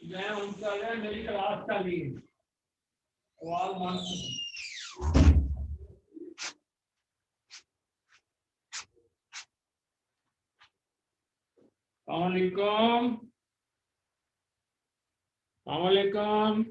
میں ان کا ہے میری کلاس کا لیڈ سوال مانتے ہیں. السلام علیکم. السلام علیکم.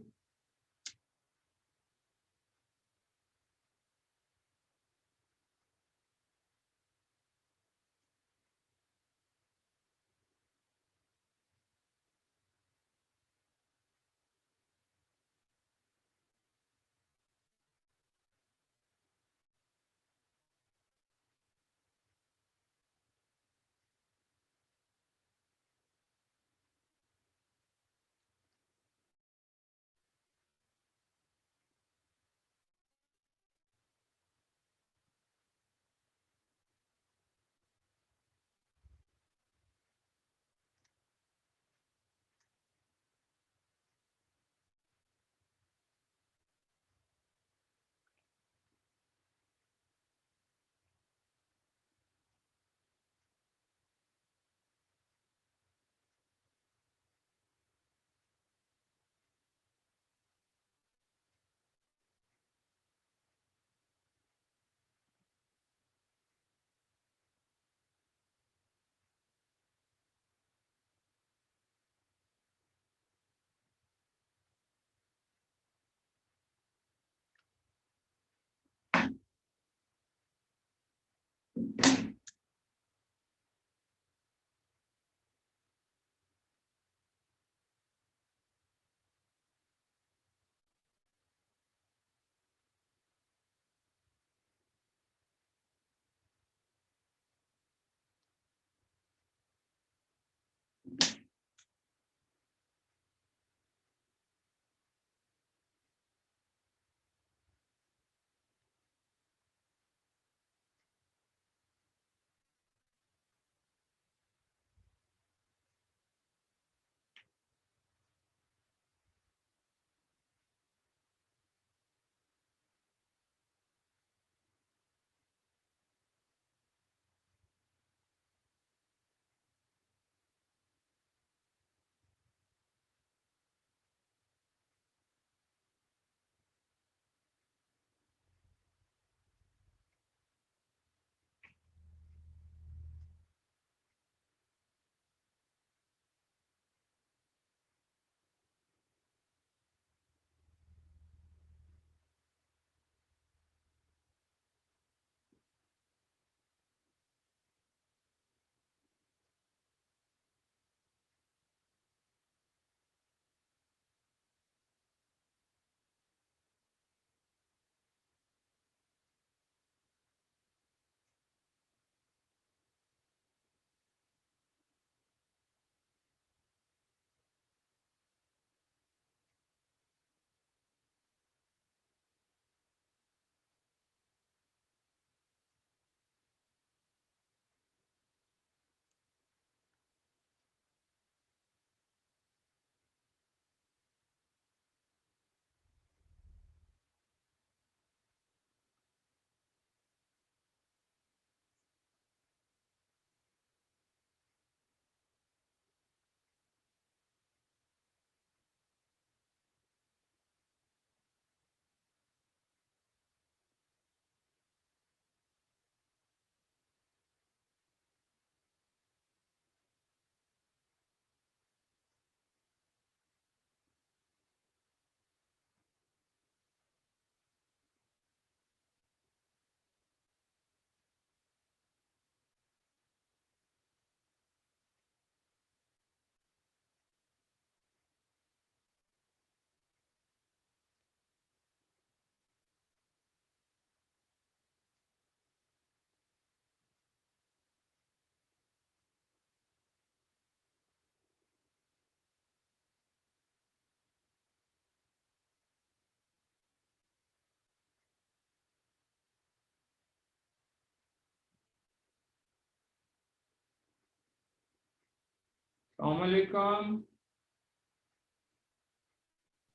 السلام علیکم.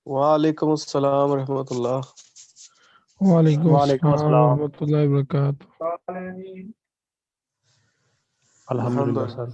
وعلیکم السلام ورحمۃ اللہ. وعلیکم وعلیکم السلام السلام. ورحمۃ اللہ وبرکاتہ. الحمدللہ سر.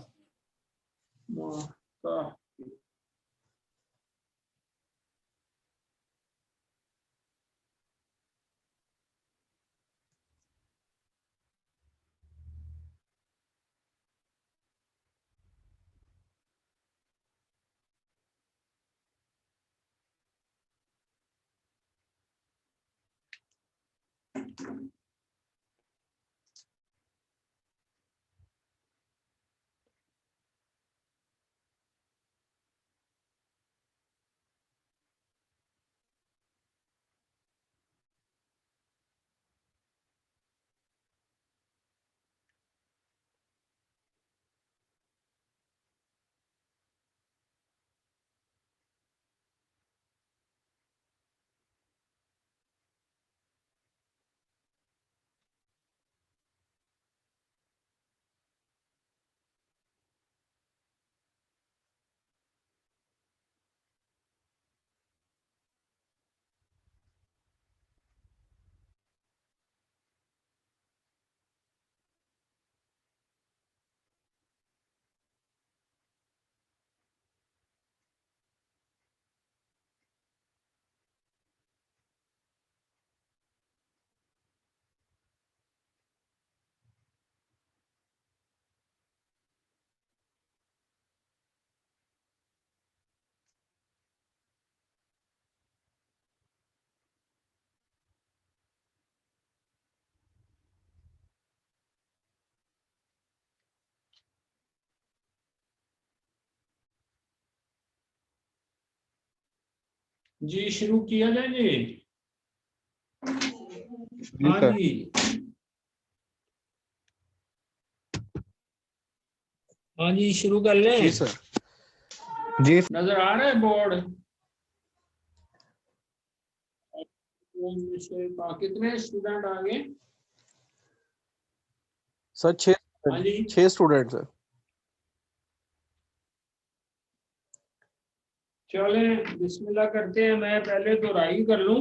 جی شروع کیا جائے جی. جی ہاں سر. جی ہاں جی شروع کر لیں. جی سر. جی نظر آ رہا ہے بورڈ؟ کتنے اسٹوڈنٹ آگے؟ سر ہاں جی 6 اسٹوڈنٹ سر. چلیں بسم اللہ کرتے ہیں. میں پہلے تو رائی کر لوں.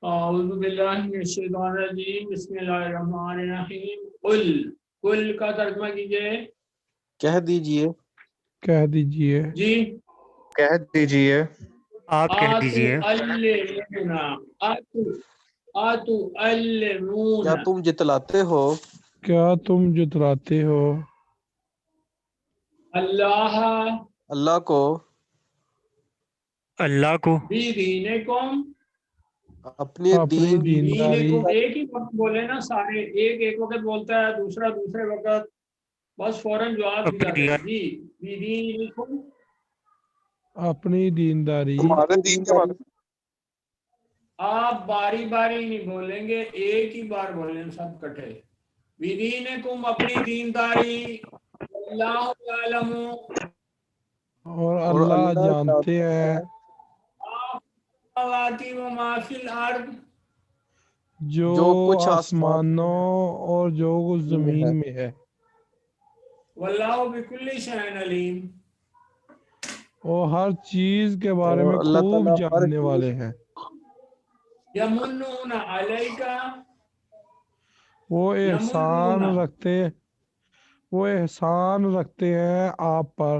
اعوذ باللہ من الشیطان الرجیم بسم اللہ الرحمن الرحیم. قل کا ترجمہ کیجئے. کہہ دیجئے. کہہ دیجئے. جی کہہ دیجئے. آپ کہہ آتو دیجئے. علمونا آتو کیا علمونا. تم جتلاتے ہو کیا تم جتلاتے ہو اللہ اللہ کو اللہ کو بدینکم. اپنے اپنی دین دینداری. بدینکم ایک ہی وقت بولے نا سارے. ایک وقت بولتا ہے دوسرا دوسرے وقت. بس فوراً جواب اپنی دیا دین. کریں. جی بدینکم. اپنی دینداری. تمہارے دین کے بارے میں. آپ باری باری نہیں بولیں گے, ایک ہی بار بولیں سب کٹھے. بدینکم اپنی دینداری. اللہ یعلم اور اور اللہ اللہ جانتے ہیں آواتی و ما فی الارض. جو جو کچھ آسمان آسمانوں اور جو کچھ زمین میں ہے. واللہ بکل شیء علیم. اور ہر چیز کے بارے اور میں اللہ خوب تعالیٰ ہر جاننے والے ہیں. یمنون علیکا. وہ یمنون احسان رکھتے ہیں آپ پر.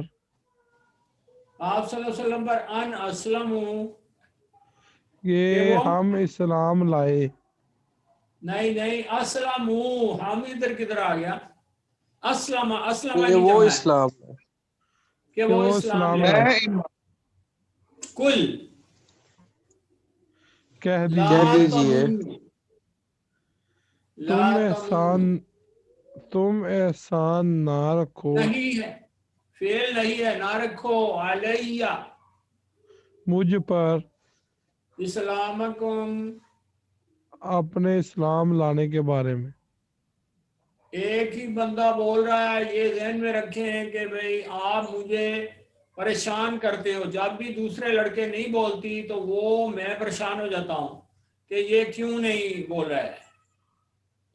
آپ صلی اللہ علیہ وسلم پر ان اسلموا کہ کہ وہ ہم اسلام لائے. نہیں اسلموا. ہم ادھر کدھر آ گیا؟ اسلم کہ نہیں وہ جمع ہے اسلام ہے. کہ کہ وہ وہ اسلام اسلام لے لائے. آئے. کل کہہ لا کہہ دیجئے. دیجئے تمنوا لا تمنوا. تم احسان نہ رکھو نہیں ہے, فعل نہیں ہے. نہ رکھو علیہ مجھ پر اسلامکم. اپنے اسلام لانے کے بارے میں. ایک ہی بندہ بول رہا ہے. یہ ذہن میں رکھیں کہ بھئی آپ مجھے پریشان کرتے ہو. جب بھی دوسرے لڑکے نہیں بولتی تو وہ میں پریشان ہو جاتا ہوں کہ یہ کیوں نہیں بول رہا ہے.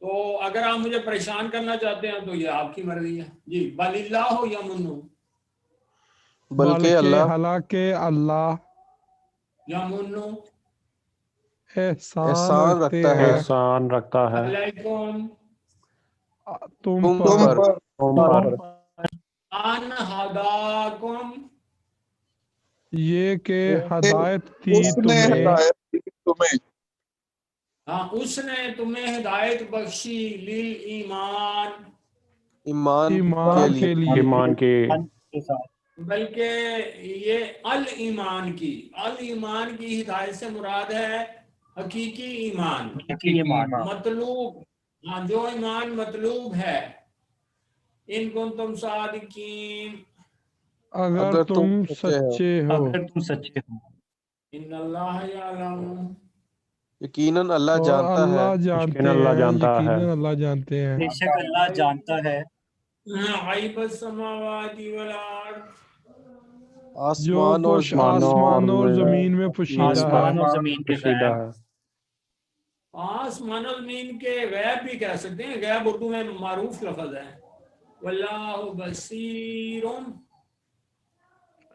تو اگر آپ مجھے پریشان کرنا چاہتے ہیں تو یہ آپ کی مرضی ہے. جی بل اللہ یمن بلکہ اللہ حالانکہ اللہ یمن احسان احسان رکھتے رکھتا ہے ہیں احسان رکھتا ہے علیکم تم تم پر پر تم پر ان ہداکم یہ کہ ہدایت دی اس نے تمہیں ہدایت دی تمہیں ہاں اس نے تمہیں ہدایت بخشی للایمان ایمان ایمان کے کے لیے لیے ایمان کے بلکہ یہ الایمان کی ہدایت سے مراد ہے حقیقی ایمان مطلوب. ہاں جو ایمان مطلوب ہے. ان کنتم صادقین اگر تم سچے ہو ان اللہ یعلم یقیناً اللہ اور جانتا ہے اللہ جانتے اللہ ہیں جانتا ہے یقیناً اللہ جانتے ہیں غیب السماوات والارض جو آسمان اور کچھ زمین آسمان اور زمین میں پوشیدہ ہے پوشیدہ ہے. آسمان و زمین کے غیب بھی کہہ سکتے ہیں. غیب اردو میں معروف لفظ ہے. واللہ بصیر اور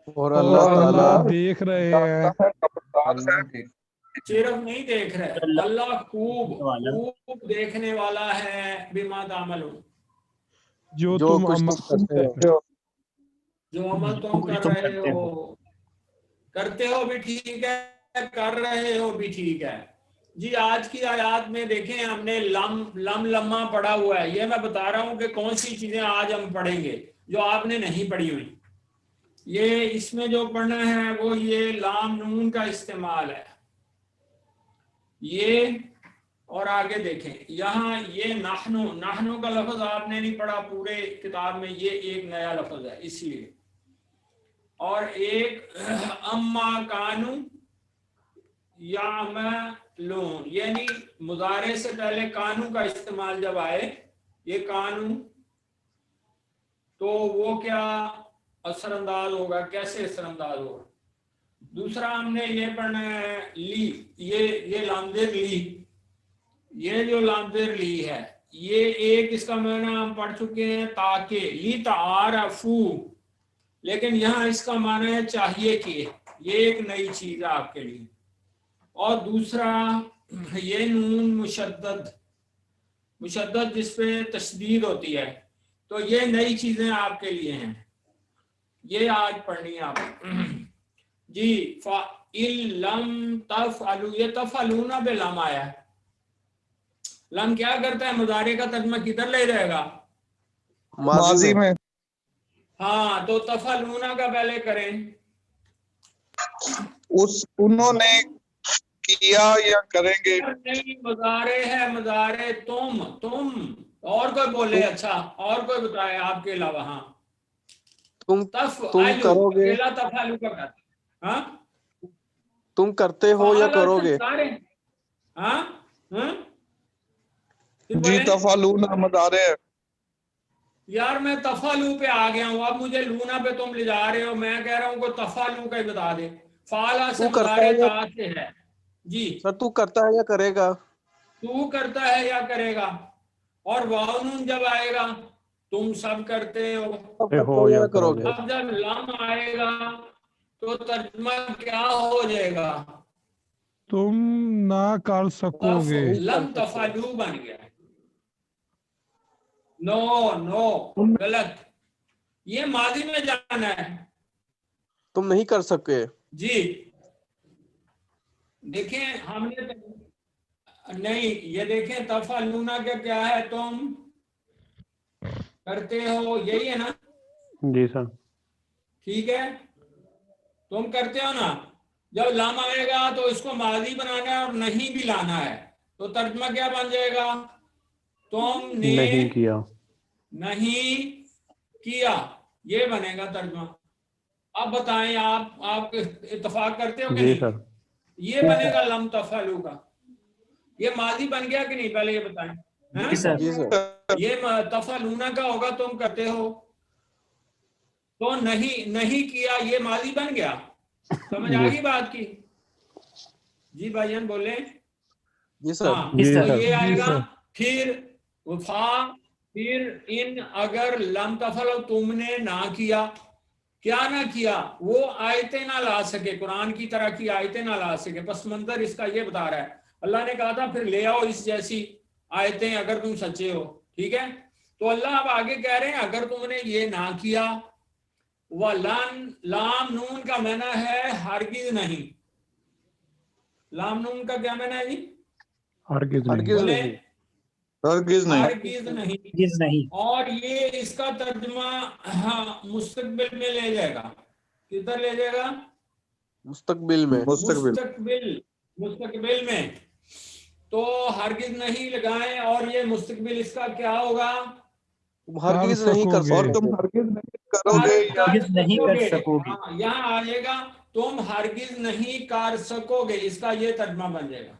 اور اللہ اللہ تعالیٰ دیکھ رہے ہیں صرف نہیں دیکھ رہے اللہ خوب دیکھنے والا ہے بما تعملون جو جو تم کچھ عمل تم کرتے ہو جو عمل تم کر رہے ہو کرتے ہو بھی ٹھیک ہے کر رہے ہو بھی ٹھیک ہے. جی آج کی آیات میں دیکھیں ہم نے لمحہ پڑھا ہوا ہے. یہ میں بتا رہا ہوں کہ کون سی چیزیں آج ہم پڑھیں گے جو آپ نے نہیں پڑھی ہوئی. یہ اس میں جو پڑھنا ہے وہ یہ لام نون کا استعمال ہے یہ. اور آگے دیکھیں یہاں یہ نحنو کا لفظ آپ نے نہیں پڑھا پورے کتاب میں. یہ ایک نیا لفظ ہے اس لیے. اور ایک اما کانو یعملون یعنی مضارع سے پہلے کانو کا استعمال جب آئے یہ کانو تو وہ کیا اثر انداز ہوگا کیسے اثر انداز ہوگا. دوسرا ہم نے یہ پڑھنا ہے لی یہ لامزر لی یہ جو لامزر لی ہے یہ ایک اس کا معنی ہم پڑھ چکے ہیں تاکہ لی تعارفو لیکن یہاں اس کا معنی ہے چاہیے کہ یہ ایک نئی چیز ہے آپ کے لیے. اور دوسرا یہ نون مشدد جس پہ تشدید ہوتی ہے تو یہ نئی چیزیں آپ کے لیے ہیں. یہ آج پڑھنی ہے آپ جی. فَإِلَّمْ تَفْعَلُوا یہ تفعلون بے لم آیا ہے. لم کیا کرتا ہے مضارع کا ترجمہ کدھر لے جائے گا ماضی میں ہاں تو تفعلون کا پہلے کریں انہوں نے کیا یا کریں گے نہیں مضارع ہے مضارع تم اور کوئی بولے. اچھا اور کوئی بتائے آپ کے علاوہ. ہاں تم کرو گے اکیلا تفعلوا کا کہتا ہے. ہاں تم کرتے ہو یا کرو گے ہاں جی تفعلون مضارع ہے یار میں تفعلوا پہ آ گیا ہوں. اب مجھے لونا پہ تم لے جا رہے ہو. میں کہہ رہا ہوں کہ تفعلوا کا ہی بتا دے. فعلا سے مضارع تا سے ہے. جی سر تو کرتا ہے یا کرے گا تو کرتا ہے یا کرے گا. اور واو نون جب آئے گا تم سب کرتے ہو. کرتے ہو یا کرو گے اب جب لام آئے گا تو ترجمہ کیا ہو جائے گا تم نہ کر سکو گے لم تفعلوا بن گیا. نو غلط. یہ ماضی میں جانا ہے. تم نہیں کر سکے. جی دیکھیں ہم نے نہیں یہ دیکھیں تفعلون کا کیا ہے تم کرتے ہو یہی ہے نا. جی سر. ٹھیک ہے تم کرتے ہو نا. جب لام آئے گا تو اس کو ماضی بنانا ہے اور نہیں بھی لانا ہے تو ترجمہ کیا بن جائے گا تم نے نہیں کیا. نہیں کیا یہ بنے گا ترجمہ. اب بتائیں آپ اتفاق کرتے ہو کہ جی نہیں سر. یہ بنے گا لم تفعلوا کا. یہ ماضی بن گیا کہ نہیں پہلے یہ بتائیں. جی سر یہ تفعلون کا ہوگا تم کرتے ہو تو نہیں کیا یہ ماضی بن گیا. سمجھ آ گئی بات کی. جی بھائی جان بولیں. جی سر ہاں جی تو سر. یہ آئے جی گا سر پھر وفا پھر ان اگر لم تفعلوا تم نے نہ کیا، کیا نہ کیا؟ وہ آیتیں نہ لا سکے، قرآن کی طرح کی آیتیں نہ لا سکے. پس منظر اس کا یہ بتا رہا ہے. اللہ نے کہا تھا پھر لے آؤ اس جیسی آیتیں اگر تم سچے ہو. ٹھیک ہے، تو اللہ اب آگے کہہ رہے ہیں اگر تم نے یہ نہ کیا، وَلَن لام نون کا معنی ہے ہرگز نہیں. لام نون کا کیا معنی ہے جی؟ ہرگز نہیں. ہرگز بولے نہیں. ہرگز نہیں. ہرگز نہیں. اور یہ اس کا ترجمہ مستقبل میں لے جائے گا. کدھر لے جائے گا؟ مستقبل میں. مستقبل میں. تو ہرگز نہیں لگائیں، اور یہ مستقبل اس کا کیا ہوگا؟ تم ہرگز نہیں کر اور سکو تم گے. ہرگز نہیں کرو گے یا ہرگز نہیں کر سکو گے. ہاں، یہاں آئے گا تم ہرگز نہیں کر سکو گے، اس کا یہ ترجمہ بن جائے گا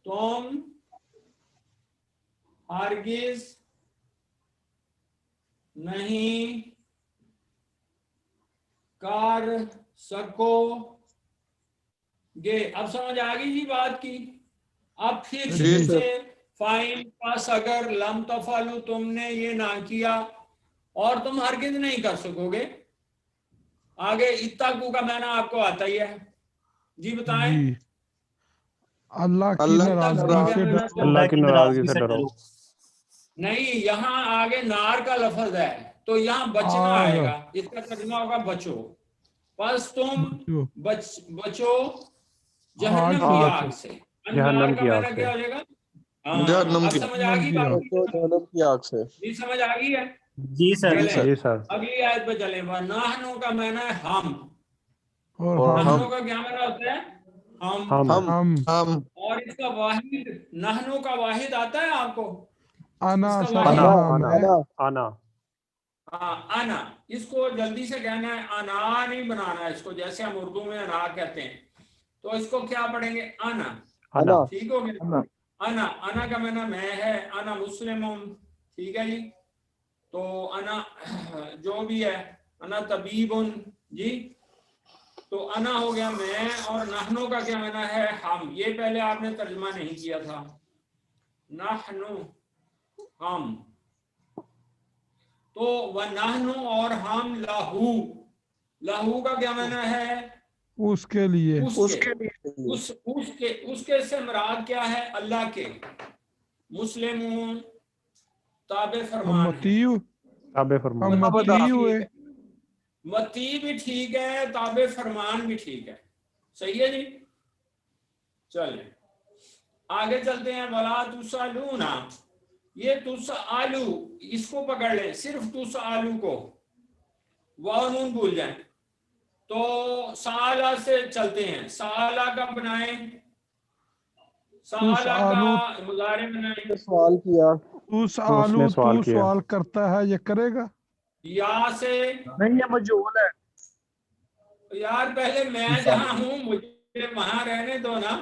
تم ہرگز نہیں کر سکو گے. اب سمجھ آ گئی جی بات کی؟ اب پھر جی سر. سے فائن پس اگر لم تفعلوا تم نے یہ نہ کیا اور تم ہرگز نہیں کر سکو گے. آگے اتقوا کا معنی آپ کو آتا ہی ہے جی، بتائیں. جی اللہ کی اللہ ناراضگی سے ڈرو. اللہ کی ناراضگی سے ڈرو. نہیں، یہاں آگے نار کا لفظ ہے تو یہاں بچنا آگ. آئے گا، اس کا ترجمہ ہوگا بچو. بس تم جو بچو جہنم آگ کی سے آگ سے. جہنم انار کا کی آگ معنی سے. کیا ہو جائے گا؟ ہاں، جہنم اب کی. سمجھ آ گئی جہنم بات؟ کی تو جہنم کی آگ سے. جی سمجھ آ گئی ہے. جی سر. جی سر. جی سر. اگلی آیت پہ چلیں. وَنَحْنُ کا معنی ہے ہم. اور اور ہم نحنو کا کیا معنی ہوتا ہے؟ ہم. ہم. ہم. ہم اور اس کا واحد، نحنو کا واحد آتا ہے آپ کو؟ انا اس کا سر واحد، انا. نام انا. ہے. انا. ہاں انا. اس کو جلدی سے کہنا ہے، انا نہیں بنانا ہے اس کو، جیسے ہم اردو میں انا کہتے ہیں تو اس کو کیا پڑھیں گے؟ انا. انا. ٹھیک ہو گیا؟ انا. انا کا معنی میں ہے. انا مسلم. ٹھیک ہے جی. تو انا جو بھی ہے، انا طبیب جی. تو انا ہو گیا میں، اور نحنو کا کیا معنی ہے؟ ہم. یہ پہلے آپ نے ترجمہ نہیں کیا تھا. نحنو ہم. تو وَنَحْنُ اور ہم لہو. لہو کا کیا معنی ہے؟ اس کے لیے. اس کے لیے. اس کے سے مراد کیا ہے؟ اللہ کے. مسلمون تابع ہم فرمان ہے. مطیع. تابع فرمان. ہم مطیع ہوئے. مطیع بھی ٹھیک ہے، تابع فرمان بھی ٹھیک ہے. صحیح ہے جی. چلیں آگے چلتے ہیں. وَلَا تُسْأَلُونَ. یہ تسالو اس کو پکڑ لیں، صرف تسالو کو، واو نون بھول جائیں. تو سالہ سے چلتے ہیں. سالہ کا بنائیں، سالہ کا تسالو. مضارع بنائیں. سوال کیا. تسالو نے سوال تو کیا. سوال کرتا ہے، یہ کرے گا. یا سے. نہیں، یہ مجہول ہے. یار پہلے میں جہاں ہوں مجھے وہاں رہنے دو نا.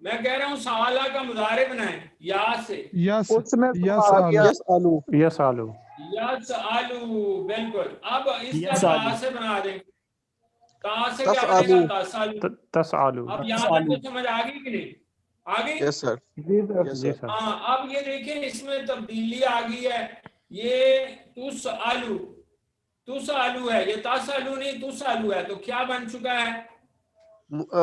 میں کہہ رہا ہوں سالہ کا مضارع بنائیں یا سے. یس اس نے یس سوال آلو. کیا. یس آلو. یس آلو. یسالو. بالکل. اب اس کا یسالو. تا سے بنا دیں. تا سے کیا تسالو. بنے گا؟ تسالو. تسالو. اب یہاں تک تو سمجھ آ گئی کہ نہیں؟ آ گئی؟ یس سر. جی سر. یس جی سر. سر. ہاں. اب یہ دیکھیں اس میں تبدیلی آ گئی ہے. یہ تسالو، تسالو ہے، یہ تسالو نہیں تسالو ہے. تو کیا بن چکا ہے؟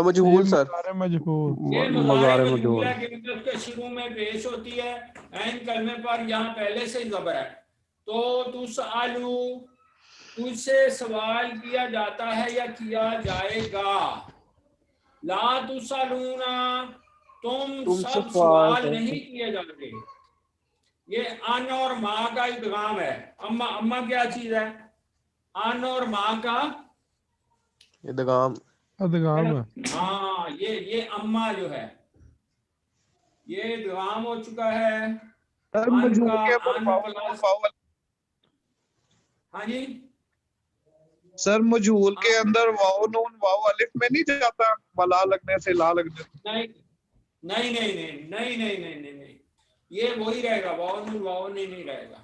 مجہول سر. مضارع مجہول. یہ مضارع مضارع مجہول مجہول. ہے کیونکہ اس کے شروع میں پیش ہوتی ہے عین کلمے پر، یہاں پہلے سے ہی زبر ہے. تو تسالو، تجھ سے سوال کیا جاتا ہے یا کیا جائے گا. لا تسالونا، تم سے سب سوال سوال ہے. نہیں کیے جائیں گے. یہ ان اور ماں کا ادغام ہے. اما، اما کیا چیز ہے؟ ان اور ماں کا ادغام. ادغام ہے. ہاں، یہ اما جو ہے یہ ادغام ہو چکا ہے. سر ان مجہول کا کے اندر ان واو پلس. واو. ہاں جی. سر مجہول کے اندر واو نون واو الف میں نہیں جاتا، بلا لگنے سے لا لگنے سے. نہیں نہیں نہیں نہیں نہیں نہیں نہیں نہیں نہیں، یہ وہی رہے گا. واو نون واو نہیں رہے گا.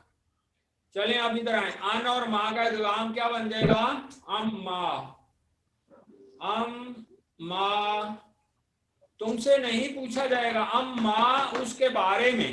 چلیں اب ادھر آئیں. ان اور ماں کا ادغام کیا بن جائے گا؟ اما. اما تم سے نہیں پوچھا جائے گا. اما اس کے بارے میں.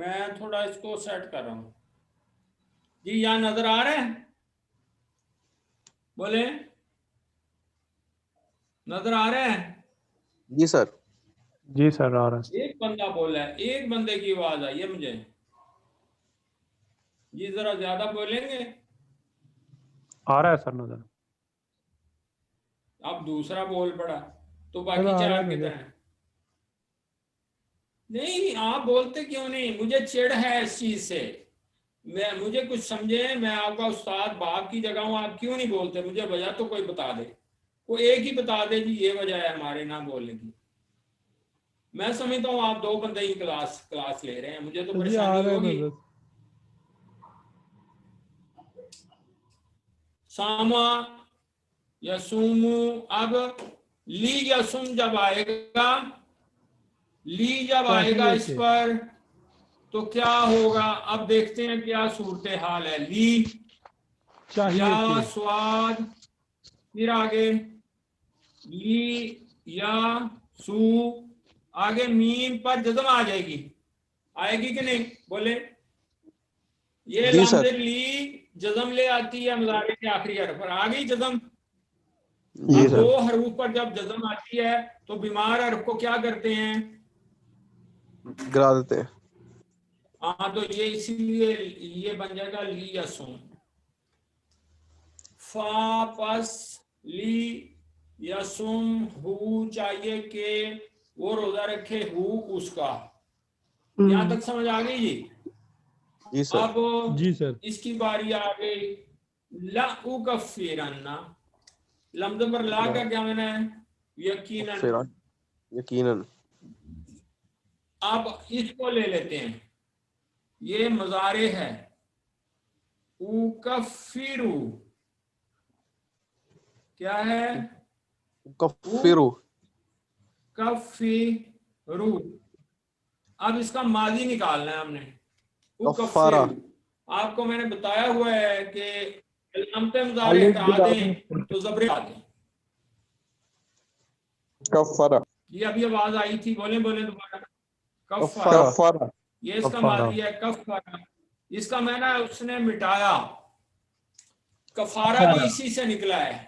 میں تھوڑا اس کو سیٹ کر رہا ہوں جی. یہاں نظر آ رہا ہے؟ بولے نظر آ رہا ہے؟ جی سر. جی سر آ رہا ہے. ایک بندہ بولا ہے, ایک بندے کی آواز آئی ہے مجھے. جی ذرا زیادہ بولیں گے. آ رہا ہے سر نظر. اب دوسرا بول پڑا تو سر باقی آ رہا چار ہے کدھر نظر. ہیں؟ نہیں آپ بولتے کیوں نہیں؟ مجھے چڑ ہے اس چیز سے. مجھے کچھ سمجھے, میں آپ کا استاد باپ کی جگہ ہوں, آپ کیوں نہیں بولتے؟ مجھے وجہ تو کوئی بتا دے, کوئی ایک ہی بتا دے جی یہ وجہ ہے ہمارے نہ بولنے کی. میں سمجھتا ہوں آپ دو بندے ہی کلاس لے رہے ہیں, مجھے تو جی آ پریشانی رہا ہے ہوگی. نظر. ساما یا سومو. اب لی یا سم جب آئے گا, لی جب آئے گا چاہیے اس کہ پر تو کیا ہوگا؟ اب دیکھتے ہیں کیا صورتحال ہے. لی چاہیے یا کہ سواد, پھر آگے لی یا سو, آگے میم پر جزم آ جائے گی. آئے گی کہ نہیں بولے؟ یہ جی لفظ سر. لی جزم لے آتی ہے مضارع کے آخری حرف پر. آ گئی جزم. جی اب سر. دو حروف پر جب جزم آتی ہے تو بیمار حرف کو کیا کرتے ہیں؟ گرا دیتے ہیں. ہاں تو یہ اسی لیے یہ بن جائے گا لی یا سون. فا پس لی یا سم ہو چاہیے کہ وہ روزہ رکھے ہو اس کا. یہاں تک سمجھ آ گئی جی؟ جی سر. اب جی سر. اس کی باری آ گئی لا اکفرن. لمز پر لا کا کیا معنی ہے؟ یقیناً. پھر یقیناً. اب اس کو لے لیتے ہیں, یہ مضارع ہے. اکفرو کیا ہے؟ کفرو. کفرو. اب اس کا ماضی نکالنا ہے ہم نے. کفارہ. اکفرو. آپ کو میں نے بتایا ہوا ہے کہ علامت مضارع ہٹا دیں تو زبر ہٹا دیں. کفارہ. یہ ابھی آواز آئی تھی, بولیں دوبارہ. کفارہ. کفارہ. یہ اس کا کفارہ. ماضی ہے. کفارہ اس کا معنی ہے اس نے مٹایا. کفارہ بھی اسی سے نکلا ہے.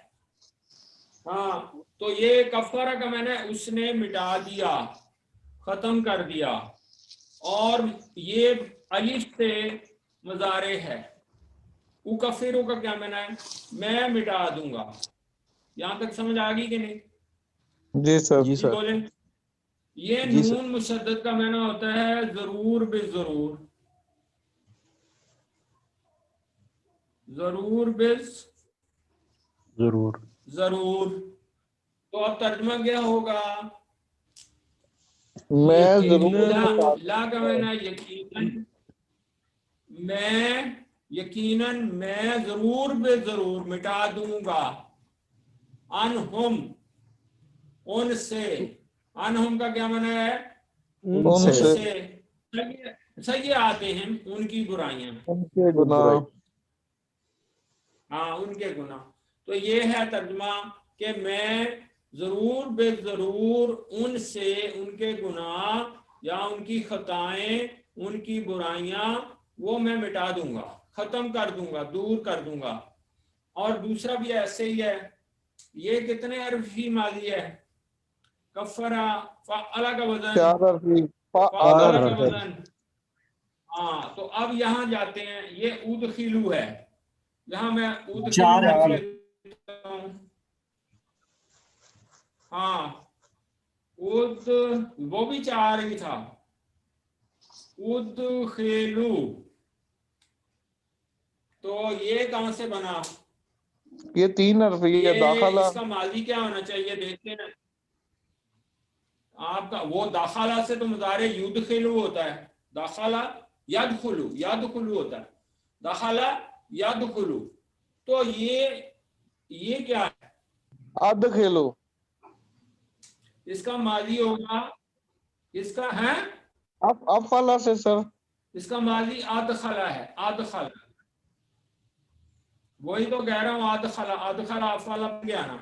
ہاں تو یہ کفارہ کا معنی ہے اس نے مٹا دیا, ختم کر دیا. اور یہ الف سے مضارع ہے. اکفرو کا کیا معنی ہے؟ میں مٹا دوں گا. یہاں تک سمجھ آ گئی کہ نہیں؟ جی سر. جی جی سر. بولیں. یہ جی سر. نون مشدد کا معنی ہوتا ہے ضرور بالضرور. ضرور ضرور. ضرور. تو اب ترجمہ کیا ہوگا؟ میں ضرور لا, بتا لا کا معنی یقیناً. میں یقیناً میں ضرور بے ضرور مٹا دوں گا. انہم ان سے. انہم کا کیا معنی ہے؟ ان ان سے. سے. صحیح آتے ہیں ان کی برائیاں. ان کے گناہ. برائی. ہاں ان کے گناہ. تو یہ ہے ترجمہ کہ میں ضرور بے ضرور ان سے ان کے گناہ یا ان کی خطائیں, ان کی برائیاں وہ میں مٹا دوں گا, ختم کر دوں گا, دور کر دوں گا. اور دوسرا بھی ایسے ہی ہے. یہ کتنے حرفی ماضی ہے؟ کفرا فعلا کا وزن. چار حرفی. فعلا کا حرفی. وزن. ہاں تو اب یہاں جاتے ہیں. یہ ادخلو ہے. یہاں میں ادخلو چار لکھ حرفی. لیتا ہوں. ہاں وہ بھی چار ہی تھا. ادخلو. تو یہ کہاں سے بنا؟ یہ تین حرفی ہے. یہ داخلہ. اس کا ماضی کیا ہونا چاہیے دیکھتے ہیں آپ کا. وہ داخلہ سے تو مضارع یدخلو ہوتا ہے. داخلہ یدخلو, یدخلو ہوتا ہے. داخلہ یدخلو. تو یہ کیا ہے؟ ادخلو. اس کا ماضی ہوگا, اس کا ہے افعل سے سر. اس کا ماضی ادخلہ ہے. ادخلہ وہی تو کہہ رہا ہوں. ادخلہ ادخلہ افعل بن گیا نا.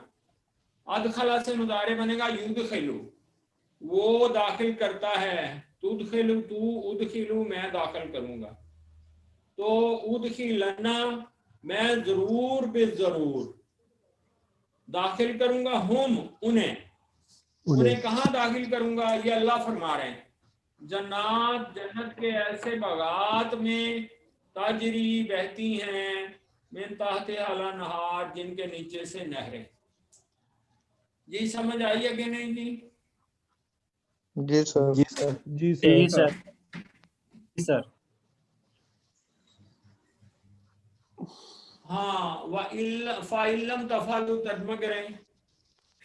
ادخلہ سے مضارع بنے گا یدخلو. وہ داخل کرتا ہے. تدخلو تو ادخلو میں داخل کروں گا، تو ادخلنا میں ضرور بالضرور داخل کروں گا ہم انہیں کہاں داخل کروں گا؟ یہ اللہ فرما رہے ہیں جنات جنت کے ایسے باغات میں تاجری بہتی ہیں من تحت الانہار جن کے نیچے سے نہریں۔ جی سمجھ آئی ہے کہ نہیں جی؟ جی سر جی سر جی جی سر سر جی سر ہاں فَإِن لَمْ تَفْعَلُوا ترجمہ کریں،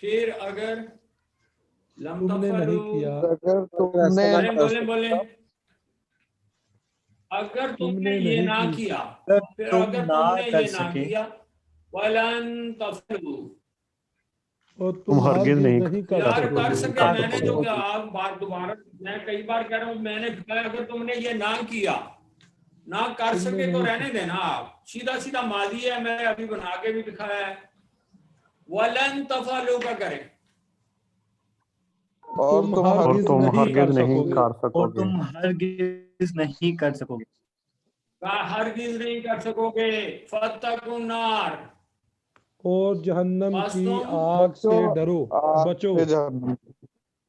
پھر اگر لم تم نے نہیں تفعلوا، کیا، اگر تم نے بولیں اگر تم تم نے نے یہ نہیں نہ کی، کیا، پھر تم اگر نہ تم نے کر یہ نہ سکے کیا وَلَن تَفْعَلُوا، اور تم تم ہرگز ہرگز نہیں نہیں کر یار سکو کر گے۔ سکے، میں نے جو کہ آپ بات دوبارہ میں کئی بار کہہ رہا ہوں، میں نے کہا اگر تم نے یہ نہ کیا، نہ کر تم نے سکے تو نہیں رہنے دینا، آپ سیدھا سیدھا ماضی ہے، میں نے ابھی بنا کے بھی دکھایا ہے، وَلَن تَفْعَلُوا کا کریں، اور تم تم اور ہرگز تم نہیں کر ہرگز سکو نہیں گے، کر سکو اور گے، تم ہرگز نہیں کر سکو گے، ہرگز نہیں کر سکو گے، فَاتَّقُوا النَّارَ، اور جہنم بس کی تم آگ سے ڈرو، آگ بچو۔ سے جہنم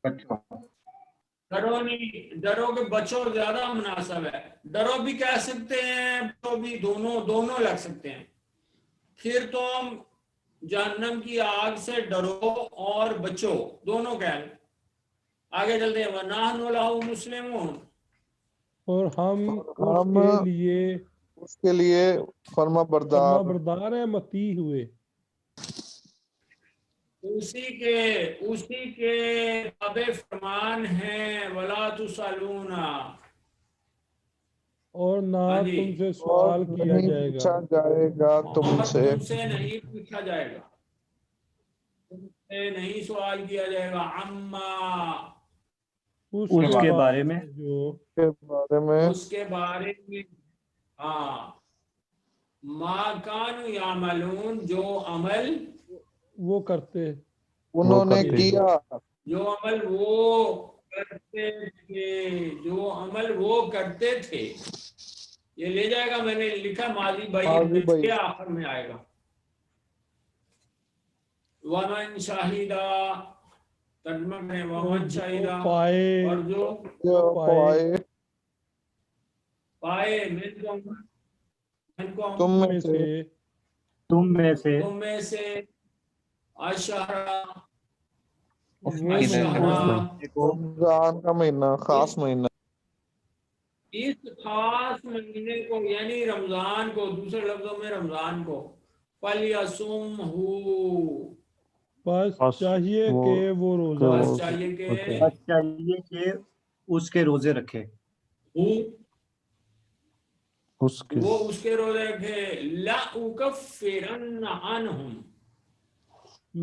بچوں ڈرو نہیں، ڈرو کے بچو زیادہ مناسب ہے، ڈرو بھی کہہ سکتے ہیں، تو بھی دونوں لگ سکتے ہیں، پھر تم جہنم کی آگ سے ڈرو اور بچو، دونوں کہہ لیں۔ آگے چلتے ہیں وَنَحْنُ لَهُ مُسْلِمُونَ، اور ہم اس ہم کے لیے اس کے لیے فرما فرما بردار بردار ہیں، مطیع ہوئے، اسی کے تابع فرمان ہیں، وَلَا تُسْأَلُونَ، اور نہ ہاں جی، تم سے اور سوال کیا نہیں جائے گا، پوچھا جائے گا تم اور سے تم سے نہیں پوچھا جائے گا، تم سے نہیں سوال کیا جائے گا، عما، اس کے بارے میں جو کے بارے میں اس کے بارے میں، ہاں، ما کانوا یعملون، جو عمل وہ کرتے انہوں نے کرتے کیا جو عمل وہ کرتے تھے، یہ لے جائے گا، میں نے لکھا ماضی ماضی بھائی بھائی کے آخر میں آئے گا، ومن شاہدہ، ترجمہ میں ومن جو شاہدہ، پائے اور جو جو پائے من کو تم میں سے تم میں سے اشہرا وہ مہینہ کو رمضان کا مہینہ خاص مہینہ اس خاص مہینے کو، یعنی رمضان کو، دوسرے لفظوں میں رمضان کو، فَلْيَصُمْهُ، بس بس چاہیے وہ کہ وہ روزہ کہ بس وہ چاہیے کہ رکھے، بس چاہیے کہ اس کے روزے رکھے، وہ اس کے روزے رکھے، لَأُكَفِّرَنَّ عَنْهُمْ،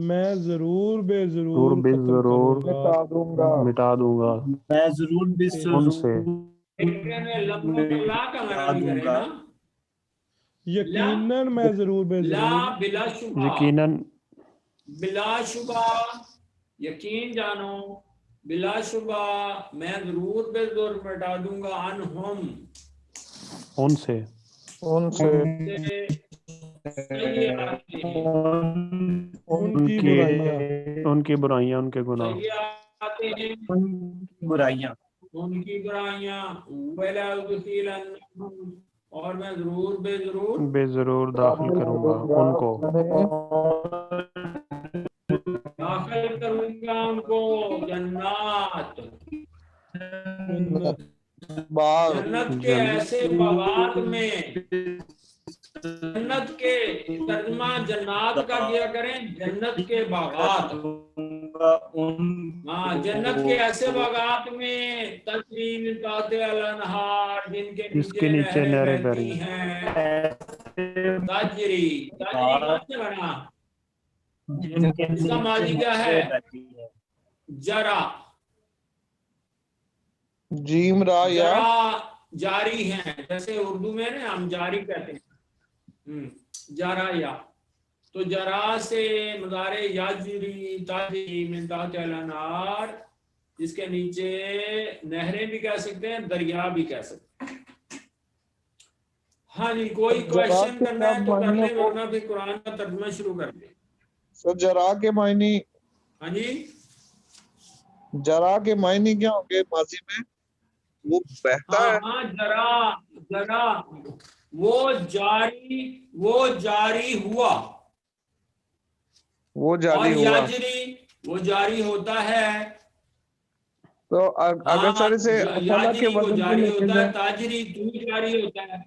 میں ضرور بے ضرور ضرور بے ختم ضرور کروں گا مٹا دوں گا مٹا دوں گا میں ضرور بھی ان سے، لیکن لفظ لا کا مٹا معنی بھی دوں کرے گا، نا، یقیناً میں ضرور بے لا ضرور بلا شبہ، یقیناً بلا شبہ، یقین جانو، بلا شبہ میں ضرور بے ضرور مٹا دوں گا، عنہم، ان سے، ان سے سیئاتہم، ان ان کی کی برائیاں، ان کی برائیاں، ان کے گناہ، سیئاتہم، ان کی برائیاں، ان کی برائیاں، وَلَا أُدْخِلَنَّهُمْ، اور میں ضرور بے ضرور بے ضرور داخل داخل کروں گا کروں گا ان کو، داخل کروں گا ان کو جنات، جنت، باغ جنت کے جن ایسے باغات میں، جنت کے ترجمہ جنات کا کیا کریں، جنت کے باغات، ہاں، جنت کے ایسے باغات میں تجری من تحتہا الانہار، جن کے جس کے نیچے نیچے نہریں نہریں بہ بہتی رہی ہیں، ہیں، تجری کہاں سے بنا، جن کے اس کا ماضی کیا ہے، رہتی ہے، جرا، جیم را یا جرا جاری ہیں، جیسے اردو میں نا ہم جاری کہتے ہیں، جرا یا، تو جرا سے مضارع یجری، تجری من تحتہا الانہار، جس کے نیچے نہریں بھی کہہ سکتے ہیں, دریا بھی کہہ سکتے ہیں. ہاں جی, کوئی کوشچن کرنا ہے تو کر لیں, ورنہ پھر قرآن کا ترجمہ شروع کر دیں. سر جرا کے معنی, ہاں جی, جرا کے معنی کیا ہوں گے ماضی میں؟ وہ بہتا ہاں ہے. ہاں, جرا وہ جاری ہوا, وہ اور جاری ہوا. یاجری وہ جاری ہوتا ہے. تو اگر ہاں, سر اسے افعلا کے یاجری وہ وزن پہ جاری لے کے ہوتا ہے, جائیں, تاجری تو جاری ہوتا ہے.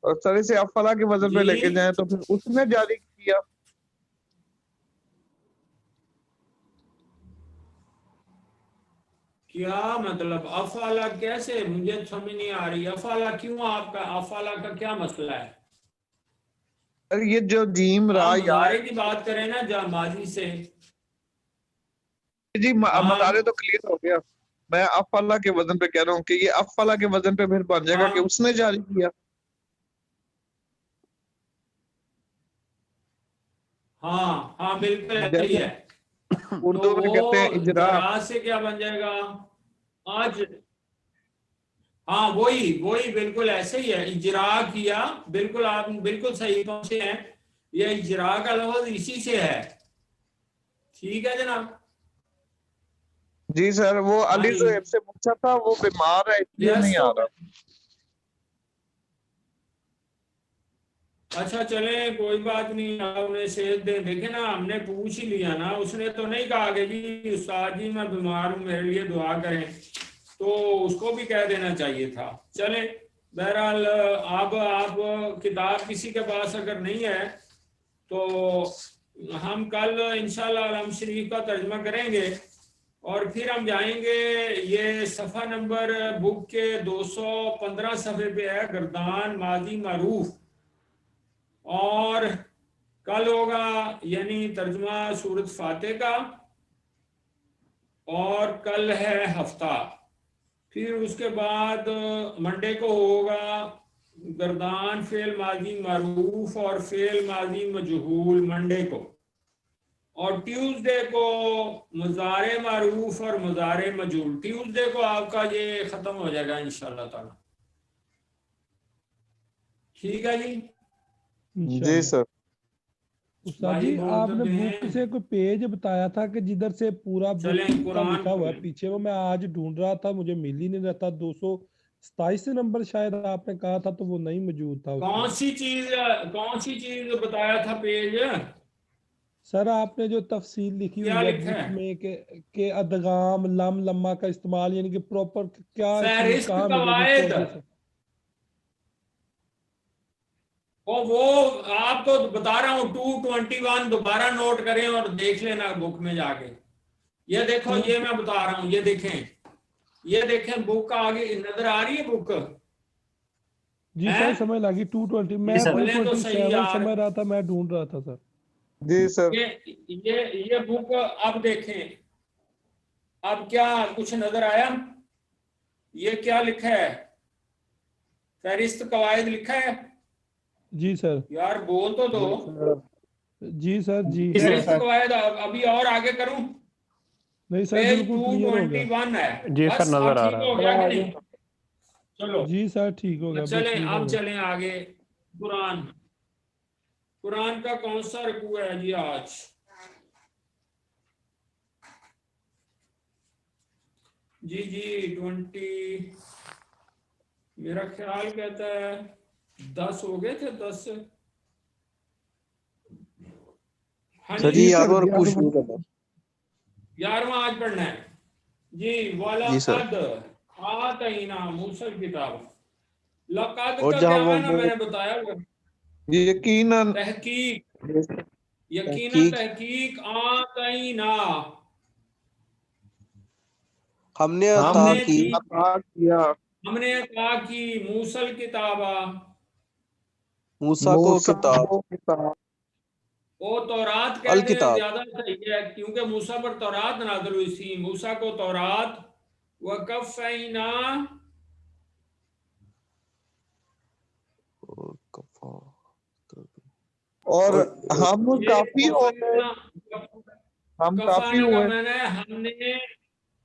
اور سر اسے افعلا کے وزن پہ لے کے جی, جائیں تو پھر اس نے جاری کیا. کیا مطلب افعلا کیسے؟ مجھے سمجھ نہیں آ رہی. افعلا کیوں, آپ کا افعلا کا کیا مسئلہ ہے؟ سر یہ جو جیم را آپ یا مضارع کی بات کریں نا, جا ماضی سے. جی ہاں مدارے تو کلیئر ہو گیا. میں افعلا کے وزن پہ کہہ رہا ہوں کہ یہ افعلا کے وزن پہ پھر بن جائے گا کہ ہاں اس نے جاری کیا. ہاں ہاں, بالکل ایسے ہی جیسے ہے. تو اردو میں کہتے ہیں وہ اجرا. جرا سے کیا بن جائے گا آج؟ ہاں وہی بالکل ایسے ہی ہے, اجرا کیا. بالکل آپ بالکل صحیح پہنچے ہیں. یہ اجرا کا لفظ اسی سے ہے. ٹھیک ہے جناب. جی سر, وہ ہاں علی جی, زہیب سے پوچھا تھا, وہ بیمار ہے اس لیے یس نہیں تو آ رہا. اچھا چلیں, کوئی بات نہیں, آپ انہیں صحت دیں. دیکھیں نا, ہم نے پوچھ ہی لیا نا, اس نے تو نہیں کہا کہ جی استاد جی میں بیمار ہوں, میرے لیے دعا کریں. تو اس کو بھی کہہ دینا چاہیے تھا. چلیں بہرحال, آپ کتاب کسی کے پاس اگر نہیں ہے تو ہم کل انشاءاللہ علم شریف کا ترجمہ کریں گے, اور پھر ہم جائیں گے. یہ صفحہ نمبر بک کے 215 صفحے پہ ہے, گردان ماضی معروف. اور کل ہوگا یعنی ترجمہ سورۃ فاتح کا, اور کل ہے ہفتہ. پھر اس کے بعد منڈے کو ہوگا گردان فعل ماضی معروف اور فعل ماضی مجہول منڈے کو, اور ٹیوزڈے کو مضارع معروف اور مضارع مجہول. ٹیوزڈے کو آپ کا یہ ختم ہو جائے گا انشاءاللہ تعالی. ٹھیک ہے جی. جی انشاءاللہ. سر. استاد بھائی جی بول آپ تو نے دیں. بک سے کوئی پیج بتایا تھا کہ جدھر سے پورا چلیں بک کا قرآن لکھا ہوا ہے کھولیں. پیچھے, وہ میں آج ڈھونڈ رہا تھا, مجھے مل ہی نہیں رہتا. 227 نمبر شاید آپ نے کہا تھا, تو وہ نہیں موجود تھا اس میں. کون سی چیز بتایا تھا پیج؟ سر آپ نے جو تفصیل لکھی کیا ہوئی ہے لکھا بک ہے؟ میں کہ ادغام لم لما کا استعمال, یعنی کہ پراپر کیا چیز فہرست کہاں ملے گی, قواعد. کون سے وہ آپ کو بتا رہا ہوں 221 دوبارہ نوٹ کریں اور دیکھ لینا بک میں جا کے. یہ دیکھو, یہ میں بتا رہا ہوں, یہ دیکھیں بک آگے نظر آ رہی ہے بک؟ جی سر سمجھ لگی 220. جی میں سر. بولیں تو صحیح 227 یار. سمجھ رہا تھا, میں ڈھونڈ رہا تھا سر. جی سر. یہ بک اب دیکھیں, اب کیا کچھ نظر آیا؟ یہ کیا لکھا ہے؟ فہرست قواعد لکھا ہے. جی سر. یار بول تو دو. جی سر. جی جی فہرست سر. قواعد ابھی اور آگے کروں؟ نہیں سر, پیج بالکل کلیئر ہو گیا. 221 ہے. جی سر, بس نظر اب آ ٹھیک رہا ہو ہے. گیا کہ نہیں؟ چلو جی سر ٹھیک ہو گیا, چلیں, بہترین ہو اب گیا. چلیں آگے. قرآن کا کون سا رکوع ہے جی آج؟ جی 20, میرا خیال کہتا ہے 10 ہو گئے تھے, 10. ہاں سر جی, جی یار اور پوچھ نہیں کرنا. 11واں آج پڑھنا ہے جی. جی سر. وَلَقَدْ آتَيْنَا مُوسَى الْكِتَابَ. لقد اور کا جہاں کیا وہ معنی میں نے بتایا ہوگا؟ یقیناً. تحقیق. یقیناً تحقیق تحقیق. آتَيْنَا ہم نے ہم عطا نے کی. دی, عطا کیا. ہم نے عطا کی موسیٰ الکتابہ, موسیٰ کو موسیٰ کتاب. کو کتاب. وہ تورات کہہ دیں الکتاب. زیادہ صحیح ہے, کیونکہ موسیٰ پر تورات نازل ہوئی تھی. موسیٰ کو تورات. وَقَفَّيْنَا اور اور ہم یہ کافی ہو گئے. کفینا, ہم کافی کفانا کا ہوئے. معنی ہے ہم نے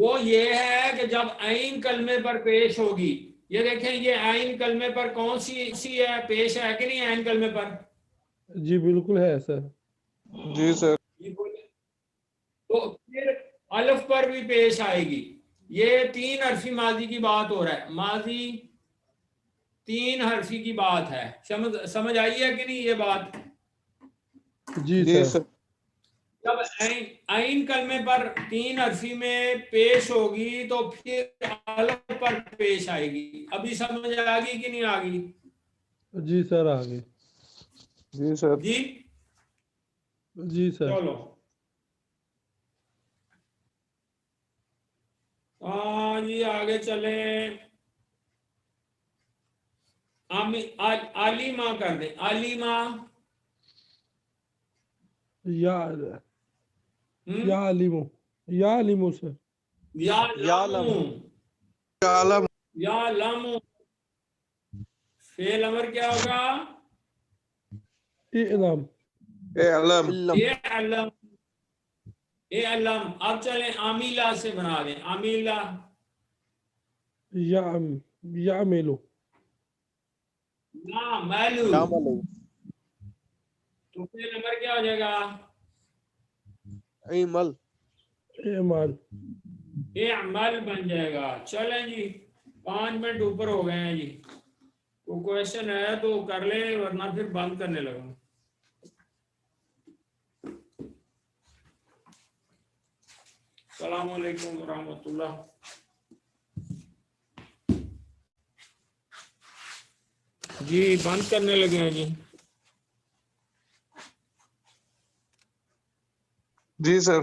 وہ یہ ہے کہ جب عین کلمے پر پیش ہوگی. یہ دیکھیں یہ عین کلمے پر کون سی ہے, پیش ہے کہ نہیں عین کلمے پر؟ جی بالکل ہے سر. جی سر. تو پھر الف پر بھی پیش آئے گی. یہ 3 حرفی ماضی کی بات ہو رہا ہے, ماضی 3 حرفی کی بات ہے. سمجھ آئی ہے کہ نہیں یہ بات؟ جی جی سر. سر. جب عین کلمے پر 3 حرفی میں پیش ہوگی تو پھر الف پر پیش آئے گی. ابھی سمجھ آ گئی کہ نہیں آ گئی؟ جی سر آگے. جی سر. جی جی سر. چلو ہاں جی آگے چلیں. عالیمہ کر دیں. عالیمہ یا علیمو. یا علیمو سر. یا لامو. عالم. یا لامو. فعل امر کیا ہوگا؟ اعلم. علم. اعلم. اعلم. اب چلیں عاملہ سے بنا دیں. عاملہ یعملو. یعملو. یعملو. تو فعل امر کیا ہو جائے گا؟ عمل. اعمال. اعمل بن جائے گا. چلیں جی 5 منٹ اوپر ہو گئے ہیں جی. تو کوشچن ہے تو کر لیں ورنہ پھر بند کرنے لگا. السلام علیکم ورحمۃ اللہ. جی بند کرنے لگے ہیں جی. جی سر.